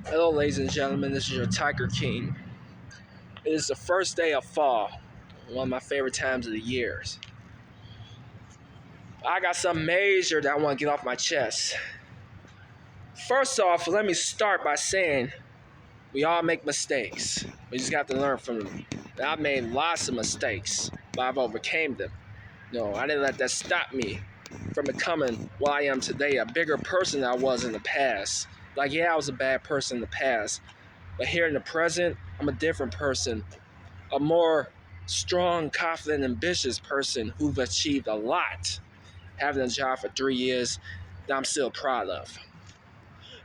Hello, ladies and gentlemen. This is your Tiger King. It is the first day of fall, one of my favorite times of the years. I got something major that I want to get off my chest. First off, let me start by saying we all make mistakes. We just got to learn from them. And I've made lots of mistakes, but I've overcame them. No, I didn't let that stop me from becoming what I am today, a bigger person than I was in the past. Like, yeah, I was a bad person in the past, but here in the present, I'm a different person, a more strong, confident, ambitious person who've achieved a lot, having a job for 3 years that I'm still proud of.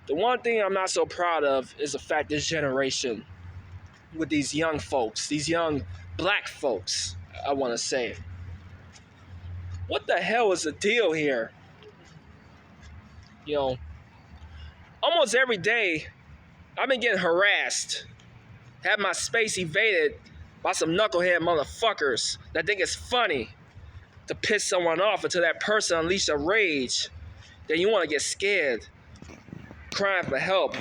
The one thing I'm not so proud of is the fact this generation, with these young folks, these young black folks, I want to say, what the hell is the deal here? You know, almost every day I've been getting harassed, have my space evaded by some knucklehead motherfuckers that think it's funny to piss someone off until that person unleashes a rage. Then you want to get scared, crying for help,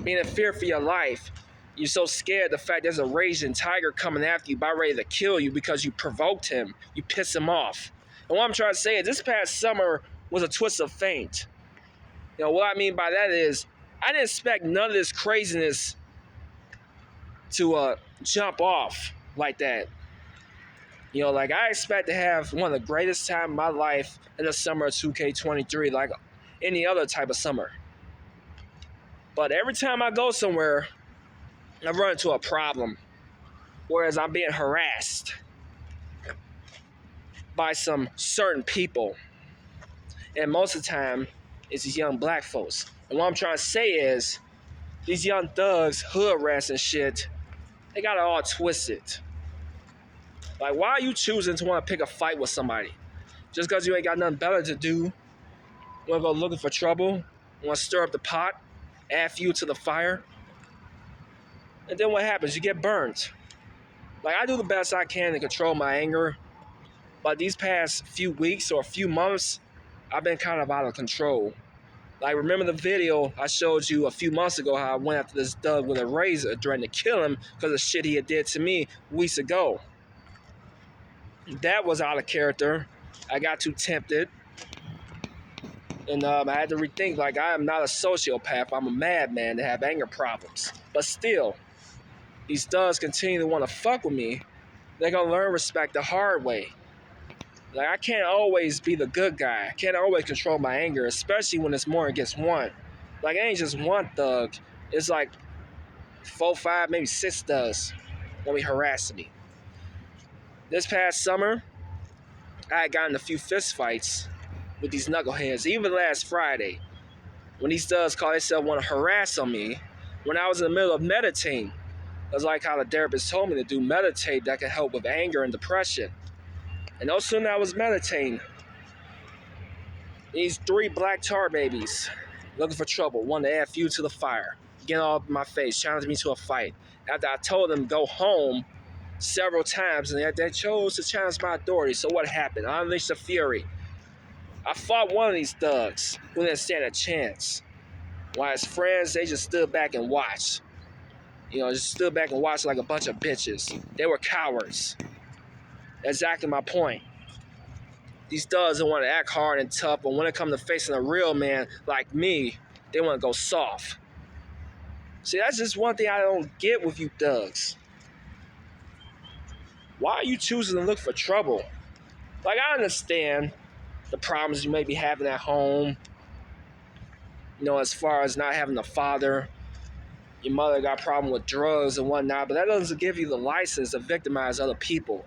being in fear for your life. You're so scared the fact there's a raging tiger coming after you, about ready to kill you because you provoked him, you pissed him off. And what I'm trying to say is this past summer was a twist of fate. You know, what I mean by that is I didn't expect none of this craziness to jump off like that. You know, like I expect to have one of the greatest time of my life in the summer of 2K23, like any other type of summer. But every time I go somewhere, I run into a problem. Whereas I'm being harassed by some certain people. And most of the time, it's these young black folks. And what I'm trying to say is, these young thugs, hood rats and shit, they got it all twisted. Like, why are you choosing to want to pick a fight with somebody? Just because you ain't got nothing better to do? Want to go looking for trouble? Want to stir up the pot? Add fuel to the fire? And then what happens? You get burnt. Like, I do the best I can to control my anger. But these past few weeks or few months, I've been kind of out of control. Like, remember the video I showed you a few months ago how I went after this thug with a razor, threatening to kill him because of shit he had did to me weeks ago. That was out of character. I got too tempted. And I had to rethink, like, I am not a sociopath. I'm a madman that have anger problems. But still, these thugs continue to want to fuck with me. They're going to learn respect the hard way. Like, I can't always be the good guy. I can't always control my anger, especially when it's more against one. Like, it ain't just one thug. It's like 4, 5, maybe 6 thugs when we harassing me. This past summer, I had gotten a few fist fights with these knuckleheads. Even last Friday, when these thugs call themselves want to harass on me, when I was in the middle of meditating. That's like how the therapist told me to do, meditate, that can help with anger and depression. And no sooner I was meditating, these 3 black tar babies looking for trouble, wanting to add fuel to the fire, getting all up in my face, challenging me to a fight. After I told them to go home several times, and they chose to challenge my authority. So what happened? I unleashed the fury. I fought one of these thugs who didn't stand a chance. While his friends, they just stood back and watched. You know, just stood back and watched like a bunch of bitches. They were cowards. Exactly my point. These thugs don't want to act hard and tough, but when it comes to facing a real man like me, they want to go soft. See, that's just one thing I don't get with you thugs. Why are you choosing to look for trouble? Like, I understand the problems you may be having at home, you know, as far as not having a father. Your mother got a problem with drugs and whatnot, but that doesn't give you the license to victimize other people.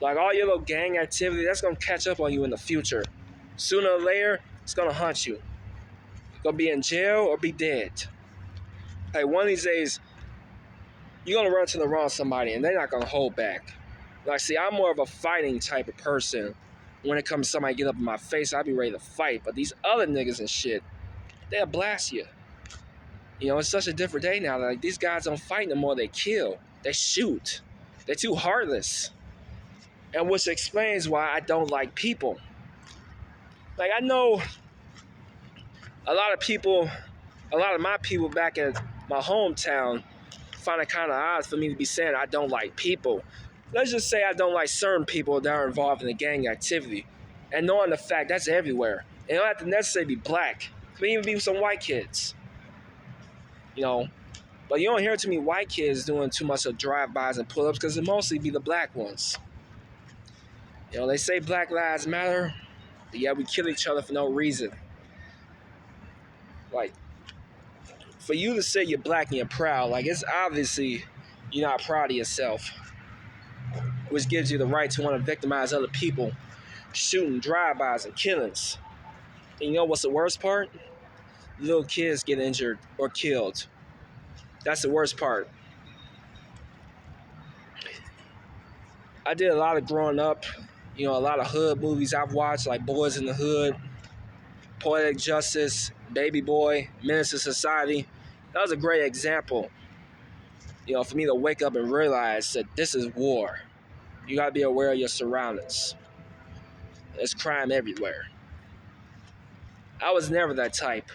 Like, all your little gang activity, that's going to catch up on you in the future. Sooner or later, it's going to hunt you. You're going to be in jail or be dead. Hey, one of these days, you're going to run to the wrong somebody, and they're not going to hold back. Like, see, I'm more of a fighting type of person. When it comes to somebody get up in my face, I'll be ready to fight. But these other niggas and shit, they'll blast you. You know, it's such a different day now. Like, these guys don't fight no more. They kill. They shoot. They're too heartless. And which explains why I don't like people. Like, I know a lot of my people back in my hometown, find it kind of odd for me to be saying I don't like people. Let's just say I don't like certain people that are involved in the gang activity. And knowing the fact that's everywhere. It don't have to necessarily be black. It could even be some white kids. You know, but you don't hear too many white kids doing too much of drive-bys and pull-ups because it mostly be the black ones. You know, they say Black Lives Matter, but yeah, we kill each other for no reason. Like, for you to say you're black and you're proud, like, it's obviously you're not proud of yourself, which gives you the right to want to victimize other people, shooting drive-bys and killings. And you know what's the worst part? Little kids get injured or killed. That's the worst part. I did a lot of growing up, you know, a lot of hood movies I've watched, like Boys in the Hood, Poetic Justice, Baby Boy, Menace to Society. That was a great example, you know, for me to wake up and realize that this is war. You gotta be aware of your surroundings. There's crime everywhere. I was never that type.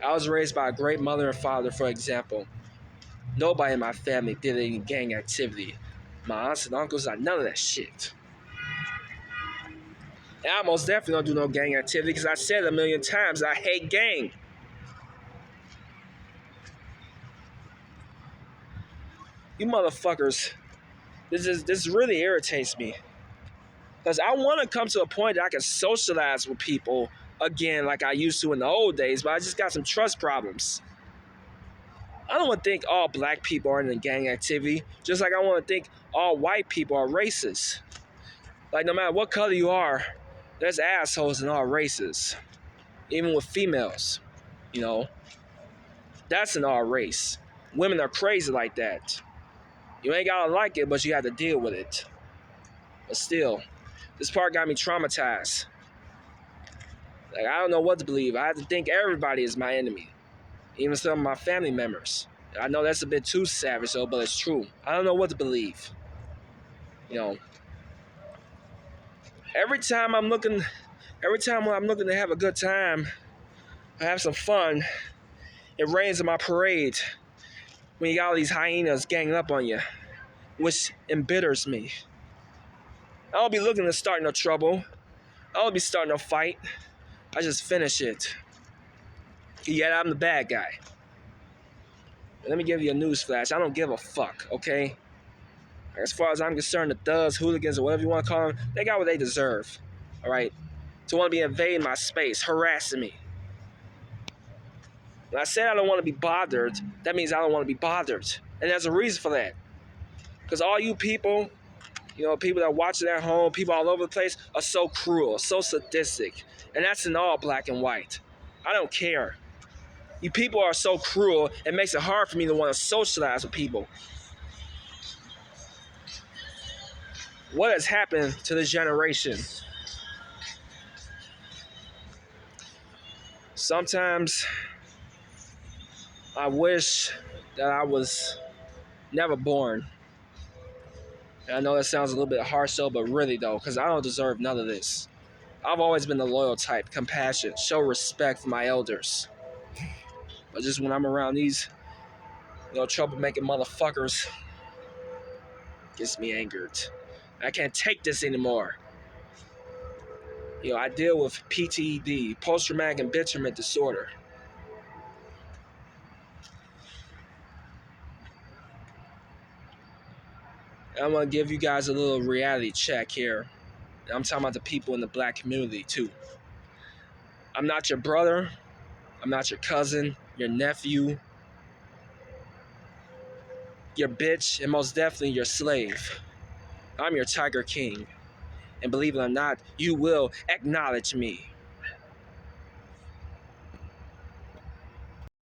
I was raised by a great mother and father, for example. Nobody in my family did any gang activity. My aunts and uncles had none of that shit. And I most definitely don't do no gang activity because I said a million times I hate gang. You motherfuckers, this really irritates me. Because I want to come to a point that I can socialize with people again like I used to in the old days, but I just got some trust problems. I don't want to think all black people are in the gang activity, just like I want to think all white people are racist. Like, no matter what color you are, there's assholes in all races, even with females, you know. That's in our race. Women are crazy like that. You ain't gotta like it, but you have to deal with it. But still, this part got me traumatized. Like, I don't know what to believe. I have to think everybody is my enemy, even some of my family members. I know that's a bit too savage though, but it's true. I don't know what to believe. You know, every time when I'm looking to have a good time, I have some fun, it rains in my parade when you got all these hyenas ganging up on you, which embitters me. I don't be looking to start no trouble. I don't be starting no fight. I just finish it. Yet I'm the bad guy. Let me give you a news flash. I don't give a fuck, okay? As far as I'm concerned, the thugs, hooligans, or whatever you want to call them, they got what they deserve, all right? To want to be invading my space, harassing me. When I said I don't want to be bothered, that means I don't want to be bothered. And there's a reason for that. Because all you people, you know, people that are watching at home, people all over the place, are so cruel, so sadistic. And that's in all black and white. I don't care. You people are so cruel, it makes it hard for me to want to socialize with people. What has happened to this generation? Sometimes I wish that I was never born. And I know that sounds a little bit harsh though, but really though, because I don't deserve none of this. I've always been the loyal type, compassionate, show respect for my elders. But just when I'm around these, you know, troublemaking motherfuckers, gets me angered. I can't take this anymore. You know, I deal with PTSD, post-traumatic embitternment disorder. I'm gonna give you guys a little reality check here. I'm talking about the people in the black community too. I'm not your brother. I'm not your cousin, your nephew, your bitch, and most definitely your slave. I'm your Tiger King. And believe it or not, you will acknowledge me.